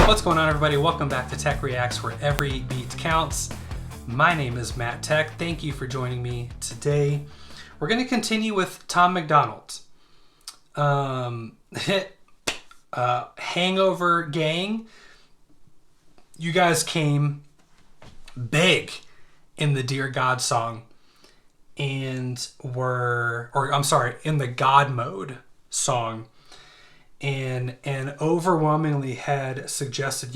What's going on, everybody? Welcome back to Tech Reacts, where every beat counts. My name is Matt Tech. Thank you for joining me today. We're going to continue with Tom MacDonald. Hangover Gang. You guys came big in the Dear God song and in the God Mode song. And overwhelmingly had suggested,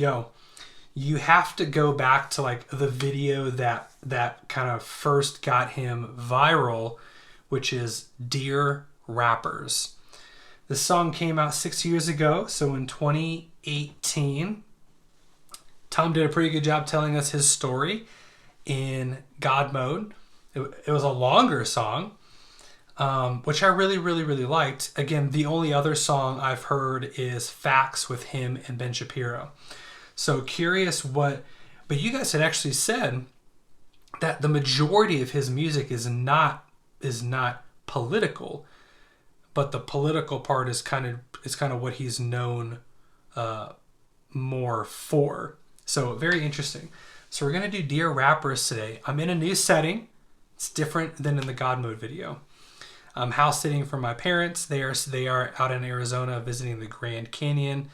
you have to go back to like the video that kind of first got him viral, which is Dear Rappers. This song came out 6 years ago, so in 2018. Tom did a pretty good job telling us his story in God Mode. It was a longer song, which I really, really, really liked. Again, the only other song I've heard is Facts with him and Ben Shapiro. So curious but you guys had actually said that the majority of his music is not political, but the political part is kind of what he's known more for. So very interesting. So we're going to do Dear Rappers today. I'm in a new setting. It's different than in the God Mode video. I'm house sitting for my parents. They are out in Arizona visiting the Grand Canyon.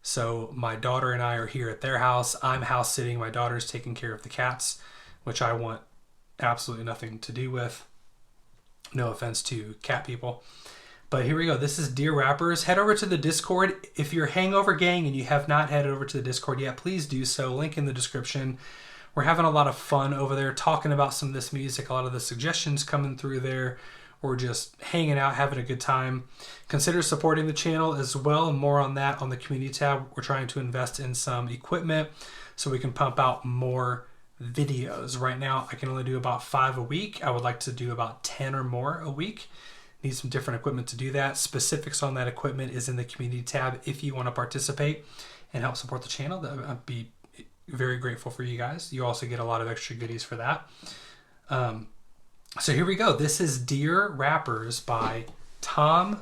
So my daughter and I are here at their house. I'm house sitting. My daughter's taking care of the cats, which I want absolutely nothing to do with. No offense to cat people. But here we go. This is Dear Rappers. Head over to the Discord. If you're Hangover Gang and you have not headed over to the Discord yet, please do so. Link in the description. We're having a lot of fun over there talking about some of this music. A lot of the suggestions coming through there. We're just hanging out, having a good time. Consider supporting the channel as well. More on that on the community tab. We're trying to invest in some equipment so we can pump out more videos. Right now, I can only do about 5 a week. I would like to do about 10 or more a week. Need some different equipment to do that. Specifics on that equipment is in the community tab if you want to participate and help support the channel. I'd be very grateful for you guys. You also get a lot of extra goodies for that. So here we go. This is Dear Rappers by Tom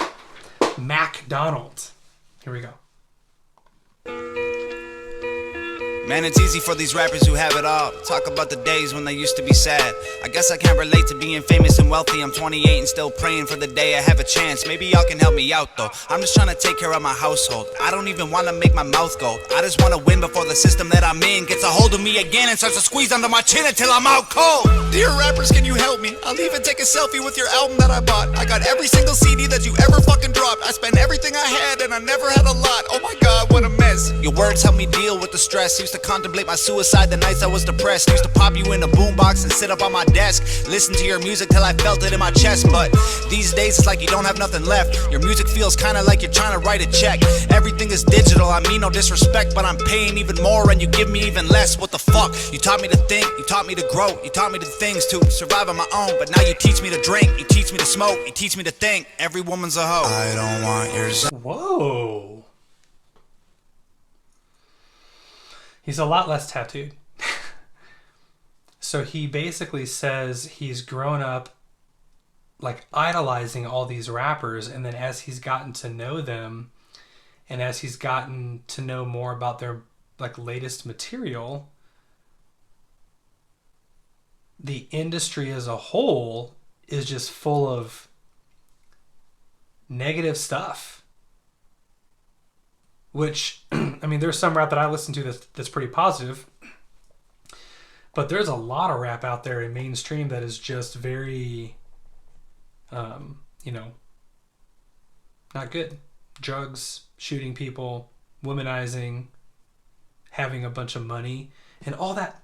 MacDonald. Here we go. Man, it's easy for these rappers who have it all. Talk about the days when they used to be sad. I guess I can't relate to being famous and wealthy. I'm 28 and still praying for the day I have a chance. Maybe y'all can help me out though. I'm just trying to take care of my household. I don't even want to make my mouth go. I just want to win before the system that I'm in gets a hold of me again and starts to squeeze under my chin until I'm out cold. Dear rappers, can you help me? I'll even take a selfie with your album that I bought. I got every single CD that you ever fucking dropped. I spent everything I had and I never had a lot. Oh my god, what a mess. Your words help me deal with the stress. Used to contemplate my suicide the nights I was depressed. Used to pop you in a boombox and sit up on my desk, listen to your music till I felt it in my chest. But these days it's like you don't have nothing left. Your music feels kinda like you're trying to write a check. Everything is digital, I mean no disrespect, but I'm paying even more and you give me even less. What the fuck? You taught me to think, you taught me to grow, you taught me the things to survive on my own. But now you teach me to drink, you teach me to smoke, you teach me to think. Every woman's a hoe. I don't want yours. Whoa. He's a lot less tattooed. So he basically says he's grown up like idolizing all these rappers, and then as he's gotten to know them and as he's gotten to know more about their like latest material, the industry as a whole is just full of negative stuff. Which, I mean, there's some rap that I listen to that's pretty positive, but there's a lot of rap out there in mainstream that is just very, not good. Drugs, shooting people, womanizing, having a bunch of money, and all that.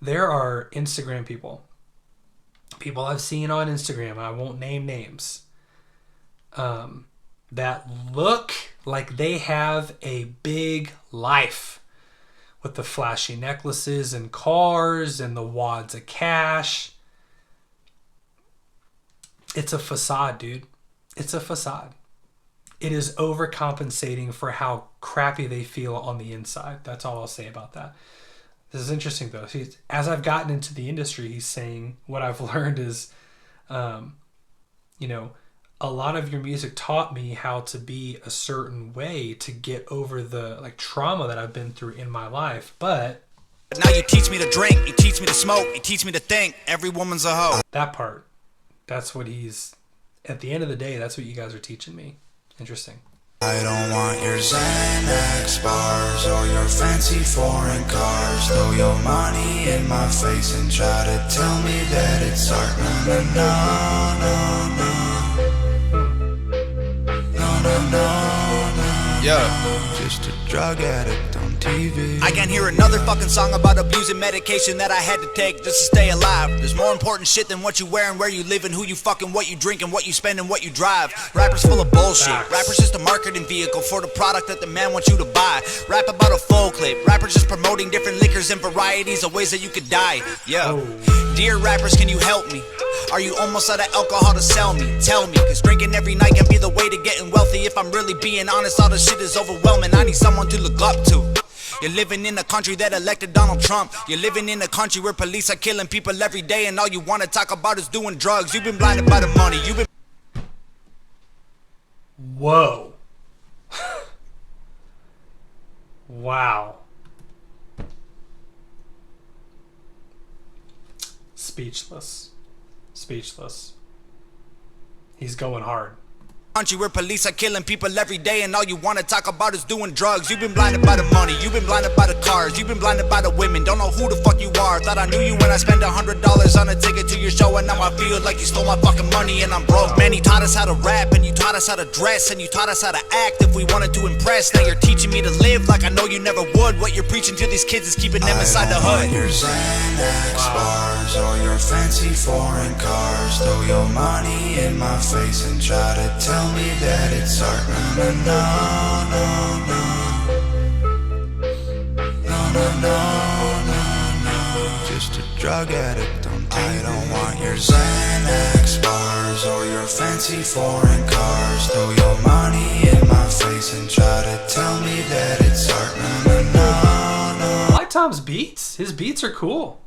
There are Instagram people I've seen on Instagram, I won't name names, that look like they have a big life with the flashy necklaces and cars and the wads of cash. It's a facade, dude. It's a facade. It is overcompensating for how crappy they feel on the inside. That's all I'll say about that. This is interesting, though. As I've gotten into the industry, he's saying what I've learned is, a lot of your music taught me how to be a certain way to get over the like trauma that I've been through in my life. But now you teach me to drink, you teach me to smoke, you teach me to think. Every woman's a hoe. That part, that's what he's, at the end of the day, that's what you guys are teaching me. Interesting. I don't want your Xanax bars or your fancy foreign cars. Throw your money in my face and try to tell me that it's art. No. Yeah. Just a drug addict on TV. I can't hear another fucking song about abusing medication that I had to take just to stay alive. There's more important shit than what you wear and where you live and who you fucking, what you drink and what you spend and what you drive. Rappers full of bullshit. Rappers just a marketing vehicle for the product that the man wants you to buy. Rap about a full clip. Rappers just promoting different liquors and varieties of ways that you could die. Yeah. Dear rappers, can you help me? Are you almost out of alcohol to sell me? Tell me, cause drinking every night can be the way to getting wealthy. If I'm really being honest, all the shit is overwhelming. I need someone to look up to. You're living in a country that elected Donald Trump. You're living in a country where police are killing people every day, and all you want to talk about is doing drugs. You've been blinded by the money. You've been... Whoa. Wow. Speechless. Speechless. He's going hard. Country where police are killing people every day, and all you want to talk about is doing drugs. You've been blinded by the money, you've been blinded by the cars, you've been blinded by the women. Don't know who the fuck you are. Thought I knew you when I spent $100 on a ticket to your show, and now I feel like you stole my fucking money and I'm broke. Man, you taught us how to rap, and you taught us how to dress, and you taught us how to act if we wanted to impress. Now you're teaching me to live like I know you never would. What you're preaching to these kids is keeping them inside the hood. Your Xanax bars or your fancy foreign cars. Throw your money in my face and try to tell me that it's art. No. Just a drug addict on TV. I don't want your Xanax bars or your fancy foreign cars. Throw your money in my face and try to tell me that it's art. I like Tom's beats. His beats are cool.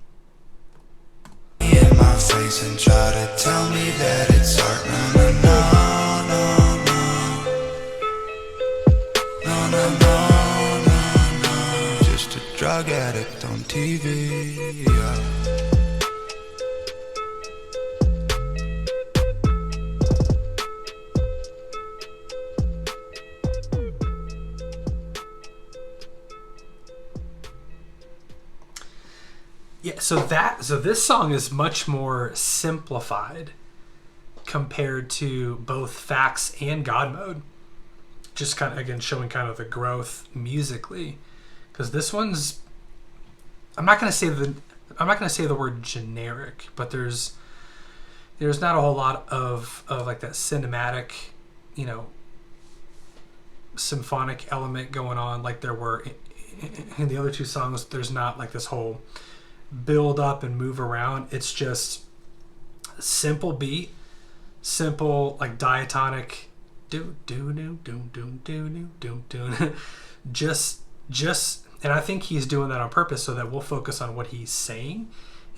In my face and try to tell me that it's art. No. Just a drug addict on TV. Yeah, so this song is much more simplified compared to both Facts and God Mode. Just kind of, again, showing kind of the growth musically, because this one's, I'm not gonna say the word generic, but there's not a whole lot of like that cinematic, symphonic element going on like there were in the other two songs. There's not like this whole build up and move around. It's just simple beat, simple like diatonic. Just, and I think he's doing that on purpose so that we'll focus on what he's saying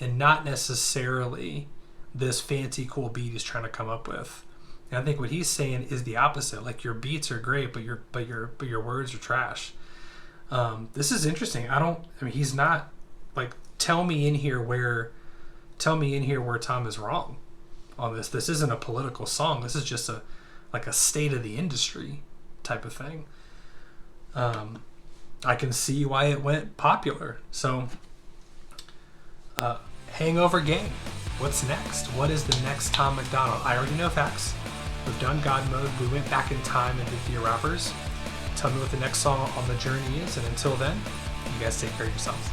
and not necessarily this fancy cool beat he's trying to come up with. And I think what he's saying is the opposite. Like, your beats are great, but your words are trash. This is interesting. He's not like, tell me in here where Tom is wrong on this. This isn't a political song. This is just a state of the industry type of thing. I can see why it went popular. So, Hangover Gang. What's next? What is the next Tom MacDonald? I already know Facts. We've done God Mode. We went back in time and did Dear Rappers. Tell me what the next song on the journey is. And until then, you guys take care of yourselves.